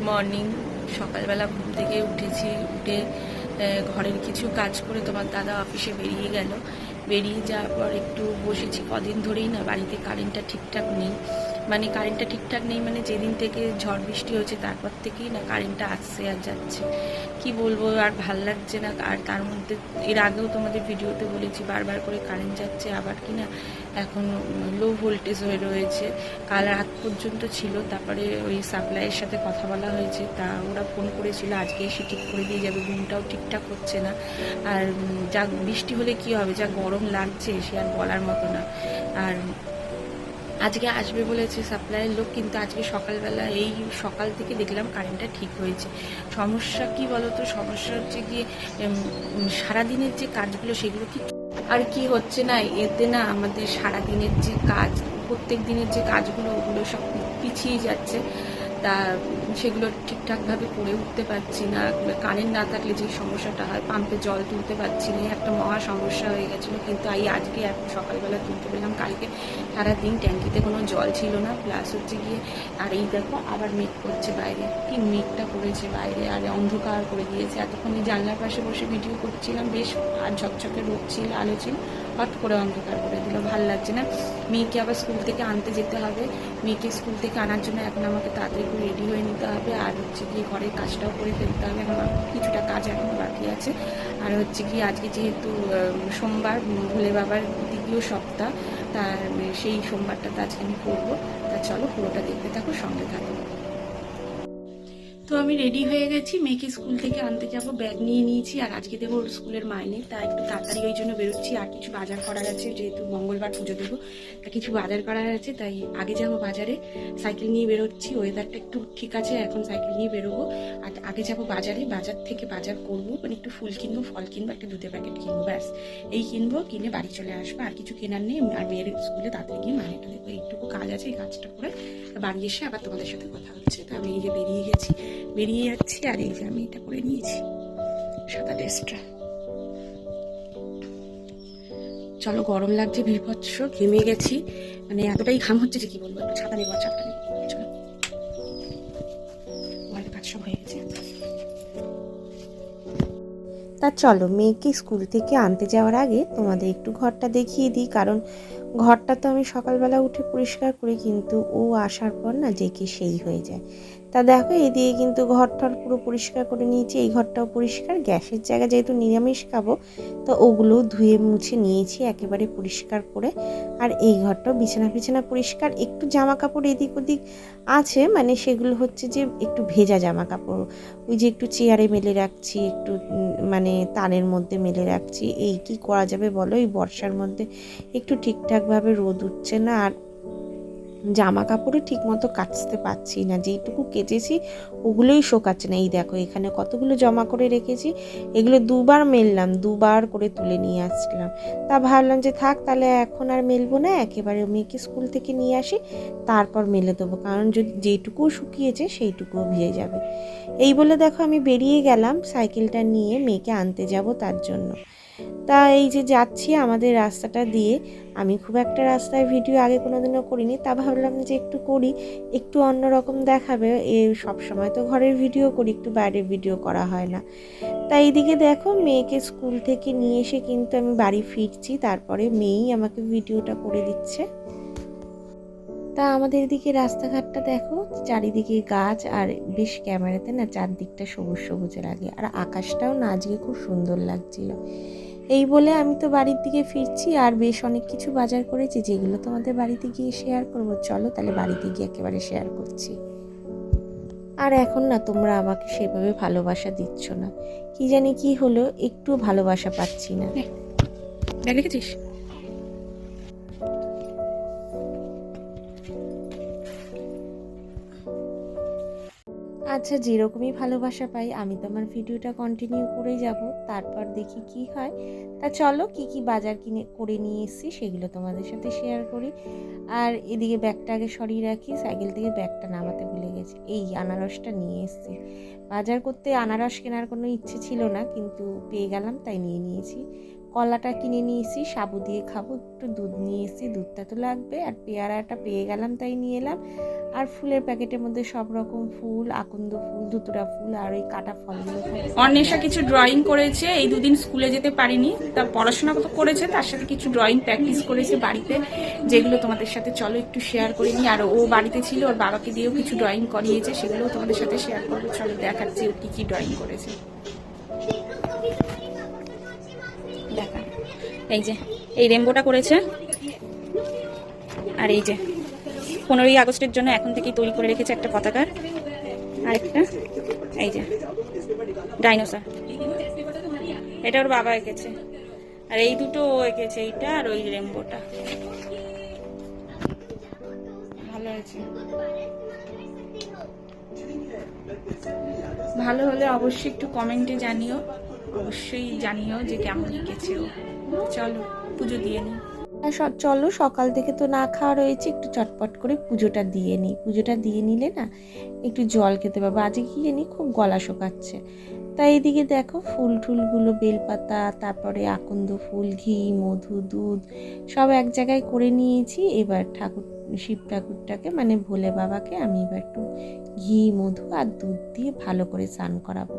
Morning. সকালবেলা ঘুম থেকে উঠেছি, উঠে ঘরের কিছু কাজ করে তোমার দাদা অফিসে বেরিয়ে গেল। বেরিয়ে যাওয়ার পর একটু বসেছি। কদিন ধরেই না বাড়িতে কারেন্টটা ঠিকঠাক নেই, মানে কারেন্টটা ঠিকঠাক নেই মানে যেদিন থেকে ঝড় বৃষ্টি হচ্ছে তারপর থেকেই না কারেন্টটা আসছে আর যাচ্ছে। কি বলবো, আর ভাল লাগছে না। আর তার মধ্যে এর আগেও তোমাদের ভিডিওতে বলেছি বারবার করে কারেন্ট যাচ্ছে, আবার কি না এখন লো ভোল্টেজ হয়ে রয়েছে। কাল রাত পর্যন্ত ছিল, তারপরে ওই সাপ্লাইয়ের সাথে কথা বলা হয়েছে, তা ওরা ফোন করেছিল আজকে এসে ঠিক করে দিয়ে যাবে। ঘুমটাও ঠিকঠাক হচ্ছে না, আর যা বৃষ্টি হলে কি হবে, যা গরম লাগছে সে আর বলার মতো না। আর আজকে আসবে বলেছে সাপ্লাইয়ের লোক, কিন্তু আজকে সকালবেলা এই সকাল থেকে দেখলাম কারেন্টটা ঠিক হয়েছে। সমস্যা কি বলতো, সমস্যা হচ্ছে গিয়ে সারাদিনের যে কাজগুলো সেগুলো আর কি হচ্ছে না, এতে না আমাদের সারাদিনের যে কাজ, প্রত্যেক দিনের যে কাজগুলো ওগুলো সব পিছিয়ে যাচ্ছে। তা সেগুলো ঠিকঠাকভাবে করে উঠতে পারছি না। কারেন্ট না থাকলে যে সমস্যাটা হয়, পাম্পে জল তুলতে পারছি না, একটা মহা সমস্যা হয়ে গেছিলো। কিন্তু আজকে এখন সকালবেলা তুলতে পেলাম। কালকে সারাদিন ট্যাঙ্কিতে কোনো জল ছিল না, প্লাস হচ্ছে গিয়ে আর এই দেখো আবার মেঘ করছে বাইরে, কি মেঘটা করেছে বাইরে, আর অন্ধকার করে দিয়েছে। এতক্ষণ জানলার পাশে বসে ভিডিও করছিলাম, বেশ আর ঝকঝকে রোদ ছিল, আলো ছিল, হট করে অন্ধকার করে দিল, ভাল লাগছে না। মেয়েকে আবার স্কুল থেকে আনতে যেতে হবে। মেয়েকে স্কুল থেকে আনার জন্য এখন আমাকে তাড়াতাড়ি করে রেডি হয়ে নিতে হবে, আর হচ্ছে গিয়ে ঘরের কাজটাও করে ফেলতে হবে। এখন কিছুটা কাজ এখনো বাকি আছে। আর হচ্ছে গিয়ে আজকে যেহেতু সোমবার, ভোলে বাবার দ্বিতীয় সপ্তাহ, তার সেই সোমবারটাতে আজকে আমি করবো। তা চলো পুরোটা দেখতে থাকো, সঙ্গে থাকো। তো আমি রেডি হয়ে গেছি, মেয়েকে স্কুল থেকে আনতে যাব, ব্যাগ নিয়ে নিয়েছি। আর আজকে দেবো ওর স্কুলের মাইনে, তা একটু তাড়াতাড়ি ওই জন্য বেরোচ্ছি। আর কিছু বাজার করার আছে, যেহেতু মঙ্গলবার পুজো দেবো, তা কিছু বাজার করার আছে, তাই আগে যাবো বাজারে। সাইকেল নিয়ে বেরোচ্ছি, ওয়েদারটা একটু ঠিক আছে, এখন সাইকেল নিয়ে বেরোবো। আর আগে যাবো বাজারে, বাজার থেকে বাজার করবো, মানে একটু ফুল কিনবো, ফল কিনবো, একটা দুধের প্যাকেট কিনবো, ব্যাস এই কিনবো, কিনে বাড়ি চলে আসবো। আর কিছু কেনার নেই। আর মেয়ের স্কুলে তাড়াতাড়ি গিয়ে মাইনেটা দেবো, এইটুকু কাজ আছে। এই কাজটা করে বাড়ি এসে আবার তোমাদের সাথে কথা হচ্ছে। তো আমি এই যে বেরিয়ে গেছি, বেরিয়ে যাচ্ছি। আর এই যে আমি এটা করে নিয়েছি, সাদা ড্রেসটা। চলো, গরম লাগছে বিভৎস, ঘেমে গেছি, মানে এতটাই ঘাম হচ্ছে যে কি বলবো। একটু ছাতা নেবো, ছাতা নেবো। চলো, ঘরের কাজ সব হয়ে গেছে। তা চলো, মেয়েকে স্কুল থেকে আনতে যাওয়ার আগে তোমাদের একটু ঘরটা দেখিয়ে দিই, কারণ ঘরটা তো আমি সকালবেলা উঠে পরিষ্কার করি, কিন্তু ও আসার পর না জেকে সেই হয়ে যায়। তা দেখো, এদিকে কিন্তু ঘরটার পুরো পরিষ্কার করে নিয়েছি, এই ঘরটাও পরিষ্কার। গ্যাসের জায়গা যেহেতু নিরামিষ খাবো, তো ওগুলোও ধুয়ে মুছে নিয়েছি একেবারে পরিষ্কার করে। আর এই ঘরটাও বিছানা ফিছানা পরিষ্কার। একটু জামা কাপড় এদিক ওদিক আছে, মানে সেগুলো হচ্ছে যে একটু ভেজা জামা কাপড়, ওই যে একটু চেয়ারে মেলে রাখছি, একটু মানে তারের মধ্যে মেলে রাখছি। এই কি করা যাবে বলো, এই বর্ষার মধ্যে একটু ঠিকঠাকভাবে রোদ উঠছে না, আর জামা কাপড়ও ঠিক মতো কাচতে পারছি না, যেইটুকু কেচেছি ওগুলোই শোকাচ্ছে না। এই দেখো, এখানে কতগুলো জমা করে রেখেছি, এগুলো দুবার মেললাম, দুবার করে তুলে নিয়ে আসলাম। তা ভাবলাম যে থাক, তাহলে এখন আর মেলবো না, একেবারে মেয়েকে স্কুল থেকে নিয়ে আসি, তারপর মেলে দেবো, কারণ যদি যেইটুকু শুকিয়েছে সেইটুকুও ভিজে যাবে। এই বলে দেখো আমি বেরিয়ে গেলাম সাইকেলটা নিয়ে, মেয়েকে আনতে যাব তার জন্য। তা এই যে যাচ্ছি আমাদের রাস্তাটা দিয়ে, আমি খুব একটা রাস্তায় ভিডিও আগে কোনোদিনও করিনি, তা ভাবলাম যে একটু করি, একটু অন্যরকম দেখাবে। সব সময় তো ঘরের ভিডিও করি, একটু বাইরের ভিডিও করা হয় না। তাই এইদিকে দেখো, মেয়েকে স্কুল থেকে নিয়ে এসে কিন্তু আমি বাড়ি ফিরছি, তারপরে মেয়েই আমাকে ভিডিওটা করে দিচ্ছে। তা আমাদের এদিকে রাস্তাঘাটটা দেখো, চারিদিকে গাছ, আর বেশ ক্যামেরাতে না চারদিকটা সবুজ সবুজ লাগে, আর আকাশটাও না আজকে খুব সুন্দর লাগছিল। এই বলে আমি তো বাড়ির দিকে ফিরছি, আর বেশ অনেক কিছু বাজার করেছি, যেগুলো তোমাদের বাড়িতে গিয়ে শেয়ার করবো। চলো তাহলে বাড়িতে গিয়ে একেবারে শেয়ার করছি। আর এখন না তোমরা আমাকে সেভাবে ভালোবাসা দিচ্ছ না, কি জানি কি হলো, একটু ভালোবাসা পাচ্ছি না। ব্যাগ রেখেছিস? আচ্ছা, যেরকমই ভালোবাসা পাই আমি তো আমার ভিডিওটা কন্টিনিউ করেই যাব, তারপর দেখি কি হয়। তা চলো, কি কি বাজার কিনে করে নিয়ে এসেছি সেগুলো তোমাদের সাথে শেয়ার করি। আর এদিকে ব্যাগটা আগে সরিয়ে রাখি, সাইকেল থেকে ব্যাগটা নামাতে ভুলে গেছি। এই আনারসটা নিয়ে এসেছি, বাজার করতে আনারস কেনার কোনো ইচ্ছে ছিল না, কিন্তু পেয়ে গেলাম তাই নিয়ে নিয়েছি। কলাটা কিনে নিয়ে এসেছি, সাবু দিয়ে খাবো, একটু দুধ নিয়ে এসেছি, দুধটা তো লাগবে, আর পেয়ারাটা পেয়ে গেলাম তাই নিয়ে এলাম। আর ফুলের প্যাকেটের মধ্যে সব রকম ফুল, আকন্দ ফুল, ধুতুরা ফুল আর ওই কাটা ফলগুলো থাকে। অন্বেষা কিছু ড্রয়িং করেছে, এই দুদিন স্কুলে যেতে পারিনি, তা পড়াশোনা তো করেছে, তার সাথে কিছু ড্রয়িং প্র্যাকটিস করেছে বাড়িতে, যেগুলো তোমাদের সাথে চলো একটু শেয়ার করে নিই। আর ও বাড়িতে ছিল, ওর বাবাকে দিয়েও কিছু ড্রয়িং করিয়েছে, সেগুলো তোমাদের সাথে শেয়ার করবো। চলো দেখাচ্ছি ও কি কি ড্রয়িং করেছে। দেখা, এই যে এই রেমবোটা করেছে, আর এই যে 15ই আগস্টের জন্য এখন থেকেই তৈরি করে রেখেছে একটা পতাকার, আরেকটা এই যে ডাইনোসর, এটা ওর বাবা এঁকেছে, আর এই দুটো ও এঁকেছে, এইটা আর ওই রেমবোটা। ভালো হয়েছে, ভালো হলে অবশ্যই একটু কমেন্টে জানিও, অবশ্যই জানিও যে কেমন এঁকেছে ও। চলো পুজো দিয়ে নিই। চলো, সকাল থেকে তো না খাওয়া রয়েছে, একটু চটপট করে পুজোটা দিয়ে নিই। পুজোটা দিয়ে নিলে না একটু জল খেতে পাবো, আজকে কি জানি খুব গলা শোকাচ্ছে। তাই এদিকে দেখো ফুল টুলগুলো, বেলপাতা, তারপরে আকন্দ ফুল, ঘি, মধু, দুধ সব এক জায়গায় করে নিয়েছি। এবার শিব ঠাকুরটাকে মানে ভোলে বাবাকে আমি এবার একটু ঘি, মধু আর দুধ দিয়ে ভালো করে স্নান করাবো।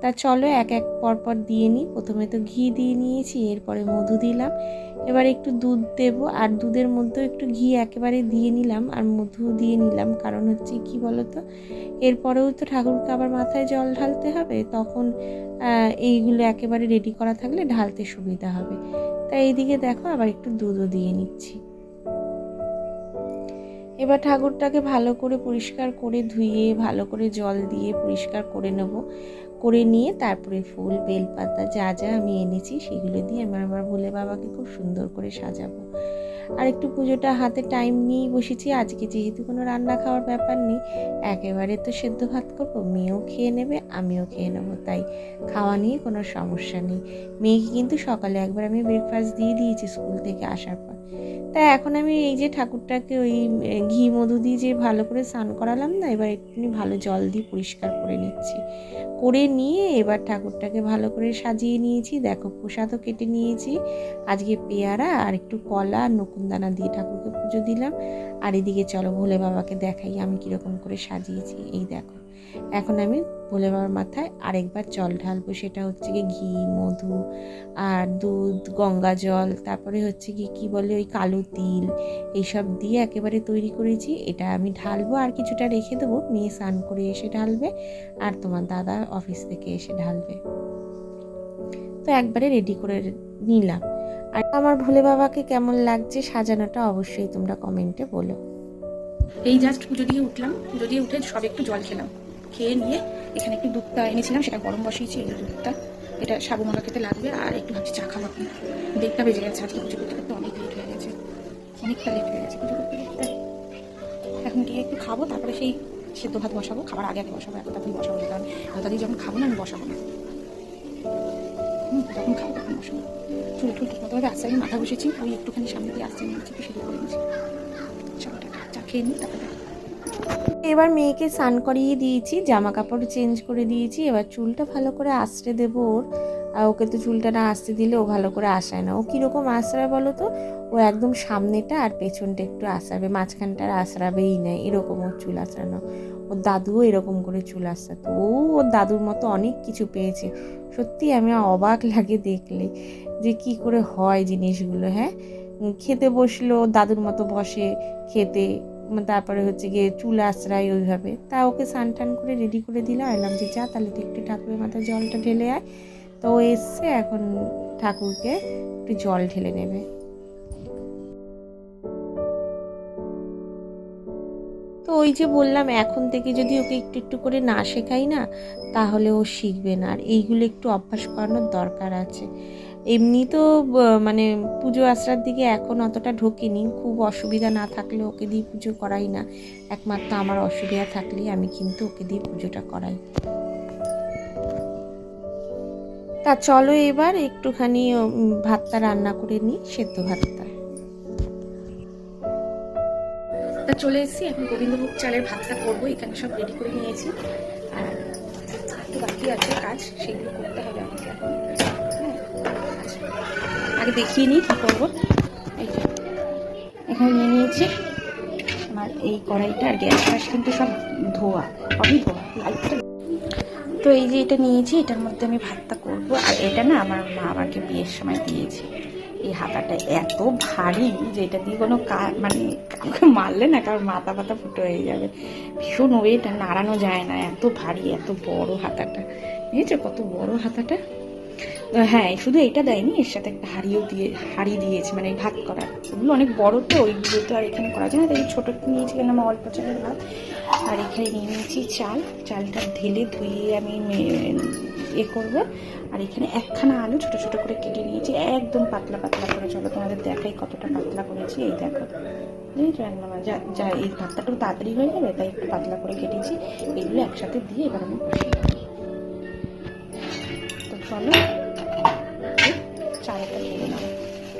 তা চলো এক এক পরপর দিয়ে নিই। প্রথমে তো ঘি দিয়ে নিয়েছি, এরপরে মধু দিলাম, এবার একটু দুধ দেব, আর দুধের মধ্যেও একটু ঘি একেবারে দিয়ে নিলাম আর মধু দিয়ে নিলাম। কারণ হচ্ছে কি বলতো, এরপরেও তো ঠাকুরকে আবার মাথায় জল ঢালতে হবে, তখন এইগুলো একেবারে রেডি করা থাকলে ঢালতে সুবিধা হবে। তাই এইদিকে দেখো আবার একটু দুধও দিয়ে নিচ্ছি। এবার ঠাকুরটাকে ভালো করে পরিষ্কার করে ধুয়ে ভালো করে জল দিয়ে পরিষ্কার করে নেব। করে নিয়ে তারপরে ফুল, বেলপাতা যা যা আমি এনেছি সেগুলো দিয়ে আমার ভোলে বাবাকে খুব সুন্দর করে সাজাবো। আর একটু পুজোটা হাতে টাইম নিয়েই বসেছি। আজকে যেহেতু কোনো রান্না খাওয়ার ব্যাপার নেই, একেবারে তো সেদ্ধ ভাত করবো, মেয়েও খেয়ে নেবে, আমিও খেয়ে নেবো, তাই খাওয়া নিয়ে কোনো সমস্যা নেই। মেয়েকে কিন্তু সকালে একবার আমি ব্রেকফাস্ট দিয়ে দিয়েছি স্কুল থেকে আসার পর। তাই এখন আমি এই যে ঠাকুরটাকে ওই ঘি মধু দিয়ে যে ভালো করে স্নান করালাম না, এবার একটুখানি ভালো জল দিয়ে পরিষ্কার করে নিচ্ছি। করে নিয়ে এবার ঠাকুরটাকে ভালো করে সাজিয়ে নিয়েছি। দেখো প্রসাদও কেটে নিয়েছি, আজকে পেয়ারা আর একটু কলা আর নকুনদানা দিয়ে ঠাকুরকে পুজো দিলাম। আর এদিকে চলো ভোলে বাবাকে দেখাই আমি কীরকম করে সাজিয়েছি। এই দেখো, এখন আমি ভোলে বাবার মাথায় আরেকবার জল ঢালবো, সেটা হচ্ছে কি ঘি, মধু আর দুধ, গঙ্গা জল, তারপরে হচ্ছে কি বলে ওই কালো তিল, এইসব দিয়ে একেবারে তৈরি করেছি। এটা আমি ঢালবো আর কিছুটা রেখে দেবো, মেয়ে স্নান করে এসে ঢালবে আর তোমার দাদা অফিস থেকে এসে ঢালবে। তো একবারে রেডি করে নিলাম। আর আমার ভোলে বাবাকে কেমন লাগছে সাজানোটা অবশ্যই তোমরা কমেন্টে বলো। এই জাস্ট পুজো দিয়ে উঠলাম, পুজো দিয়ে উঠে সব একটু জল খেলাম, খেয়ে নিয়ে এখানে একটু দুধটা এনেছিলাম, সেটা গরম বসিয়েছি। এই দুধটা, এটা সাবু মাখা খেতে লাগবে, আর একটু ভাবছি চা খাবো। এখন 1:30 বেজে গেছে, আজকে পুজো করতে করতে অনেক লেট হয়ে গেছে, অনেকটা লেট হয়ে গেছে পুজো করতে করতে। এখন গিয়ে একটু খাবো, তারপরে সেই সেদ্ধ ভাত বসাবো, খাবার আগে আগে বসাবো, এত তাড়াতাড়ি বসাবো না, কারণ এত তাড়াতাড়ি যখন খাবো না আমি বসাবো না, যখন খাবো তখন বসাবো। চুল টুল ঠিক মতো ভাবে আস্তে আগে মাথা বসেছি, ওই একটুখানি সামনে দিয়ে আসতে নিয়েছি, একটু সেদ্ধ করে নিয়েছি। চলো চা খেয়ে নিই, তারপরে এবার মেয়েকে স্নান করিয়ে দিয়েছি, জামা কাপড় চেঞ্জ করে দিয়েছি। এবার চুলটা ভালো করে আঁচড়ে দেবো ওর। আর ওকে তো চুলটা না আঁচড়ে দিলে ও ভালো করে আসায় না। ও কীরকম আঁচড়ায় বলো তো, ও একদম সামনেটা আর পেছনটা একটু আঁচড়াবে, মাঝখানটা আর আঁচড়াবেই না, এরকম ওর চুল আঁচড়ানো। ওর দাদুও এরকম করে চুল আঁচড়াতো, ও ওর দাদুর মতো অনেক কিছু পেয়েছে। সত্যি আমি অবাক লাগে দেখলে যে কি করে হয় জিনিসগুলো। হ্যাঁ, খেতে বসলো দাদুর মতো বসে খেতে, তারপরে হচ্ছে গিয়ে চুল আঁচড়াই ওইভাবে। তা ওকে স্নান টান করে রেডি করে দিলাম, এলাম যে যা তাহলে তুই একটু ঠাকুরের মাথায় জলটা ঢেলে আয়। তো ও এসছে, এখন ঠাকুরকে একটু জল ঢেলে নেবে। তো ওই যে বললাম, এখন থেকে যদি ওকে একটু একটু করে না শেখাই না, তাহলে ও শিখবে না। আর এইগুলো একটু অভ্যাস করানোর দরকার আছে। এমনি তো মানে পুজো আশ্রার দিকে এখন অতটা ঢোকেনি, খুব অসুবিধা না থাকলে ওকে দিয়ে পুজো করাই না, একমাত্র আমার অসুবিধা থাকলেই আমি কিন্তু ওকে দিয়ে পুজোটা করাই। তা চলো এবার একটুখানি ভাতটা রান্না করে নিই, সেদ্ধ ভাতটা। তা চলে এসেছি, এখন গোবিন্দভোগ চালের ভাতটা করবো, এখানে সব রেডি করে নিয়েছি। আর একটু বাকি আছে কাজ, সেগুলো করতে হবে আমাকে এখন। হ্যাঁ, আগে দেখিয়ে নিই কী করবো। এই যে এখানে নিয়ে নিয়েছি আমার এই কড়াইটা, আর গ্যাস ফ্যাস কিন্তু সব ধোয়া, সবই ধোয়া, লাইটটা। তো এই যে এটা নিয়েছি, এটার মধ্যে আমি ভাতটা করব। আর এটা না আমার মা আমাকে বিয়ের সময় দিয়েছে। এই হাতাটা এত ভারী যে এটা দিয়ে কোনো মানে কাউকে মারলে না কারোর মাথা পাতা ফুটো হয়ে যাবে, ভীষণ ওয়েট, আর নাড়ানো যায় না, এত ভারী, এত বড় হাতাটা। বুঝেছো কত বড় হাতাটা? হ্যাঁ, শুধু এটা দেয়নি, এর সাথে একটা হাঁড়ি দিয়েছে, মানে ভাত করার। ওগুলো অনেক বড় তো, ওইগুলো তো আর এখানে করা যায় না, তাই ছোটো নিয়েছিলেন আমার অল্প চালের ভাত। আর এখানে নিয়ে নিয়েছি চালটা ঢেলে ধুয়ে আমি করবো। আর এখানে একখানা আলু ছোট ছোট করে কেটে নিয়েছি, একদম পাতলা পাতলা করে। চলো তোমাদের দেখাই কতটা পাতলা করেছি। এই দেখো, বুঝেছো, একদম যা এই ভাতটা একটু তাড়াতাড়ি হয়ে যাবে তাই একটু পাতলা করে কেটেছি। এগুলো একসাথে দিয়ে এবার আমি বসিয়ে দেবো। তো চলো চালটা ঢেলে নাও,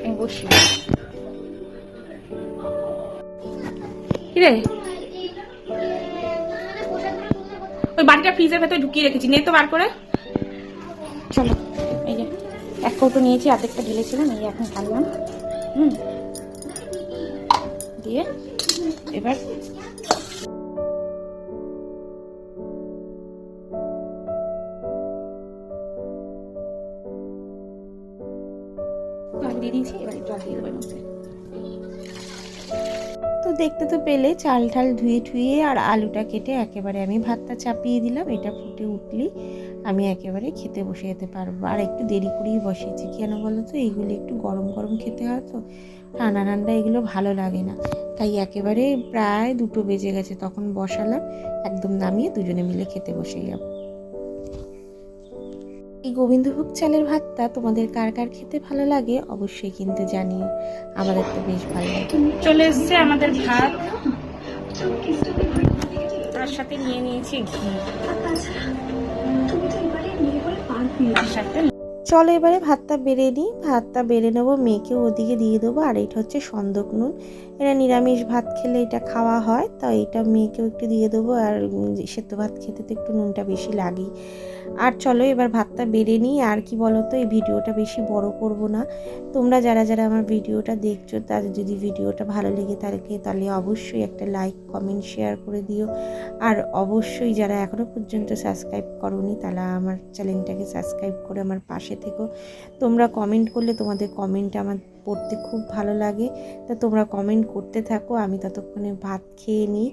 আমি বসিয়ে। কিরে, ওই বাটিটা ফ্রিজের ভেতরে ঢুকিয়ে রেখেছি, নে তো বার করে। চলো, এই যে এক কৌটো নিয়েছি, অর্ধেকটা ঢেলেছিলাম, এই এখন ঢাললাম। দিয়ে এবার দিয়ে দিয়েছি, এবার জল দিয়ে দেবো মধ্যে। তো দেখতে তো পেলে চাল ঠাল ধুয়ে ঠুয়ে আর আলুটা কেটে একেবারে আমি ভাতটা চাপিয়ে দিলাম। এটা ফুটে উঠলেই আমি একেবারে খেতে বসে যেতে পারবো। আর একটু দেরি করেই বসিয়েছি, কেন বলো তো, এইগুলো একটু গরম গরম খেতে হয় তো, ঠান্ডা ঠান্ডা এগুলো ভালো লাগে না। তাই একেবারে প্রায় 2টো বেজে গেছে, তখন বসালাম, একদম নামিয়ে দুজনে মিলে খেতে বসে যাব। এই গোবিন্দভোগ চালের ভাতটা তোমাদের কার কার খেতে ভালো লাগে অবশ্যই কিন্তু জানিও, আমাদের তো বেশ ভালো লাগে। চলে এসছে আমাদের ভাত, তার সাথে নিয়ে নিয়েছি ঘি, তার সাথে চলো এবারে ভাতটা বেড়ে নিই। ভাতটা বেড়ে নেবো, মেয়েকেও ওদিকে দিয়ে দেবো। আর এটা হচ্ছে সন্দক নুন, এটা নিরামিষ ভাত খেলে এটা খাওয়া হয়, তাই এটা মেয়েকেও একটু দিয়ে দেবো। আর সেদ্ধ ভাত খেতে তো একটু নুনটা বেশি লাগেই। আর চলো এবার ভাতটা বেড়ে নিই। আর কি বলো তো, এই ভিডিওটা বেশি বড় করব না। তোমরা যারা যারা আমার ভিডিওটা দেখছো, তাদের যদি ভিডিওটা ভালো লেগে থাকে তাহলে অবশ্যই একটা লাইক কমেন্ট শেয়ার করে দিও। আর অবশ্যই যারা এখনও পর্যন্ত সাবস্ক্রাইব করোনি তারা আমার চ্যানেলটাকে সাবস্ক্রাইব করে আমার পাশে থেকো। তোমরা কমেন্ট করলে তোমাদের কমেন্ট আমার পড়তে খুব ভালো লাগে, তা তোমরা কমেন্ট করতে থাকো। আমি ততক্ষণে ভাত খেয়ে নিই,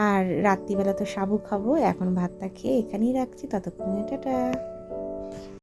আর রাত্রিবেলা তো সাবু খাবো। এখন ভাতটা খেয়ে এখানেই রাখছি, ততক্ষণে টাটা।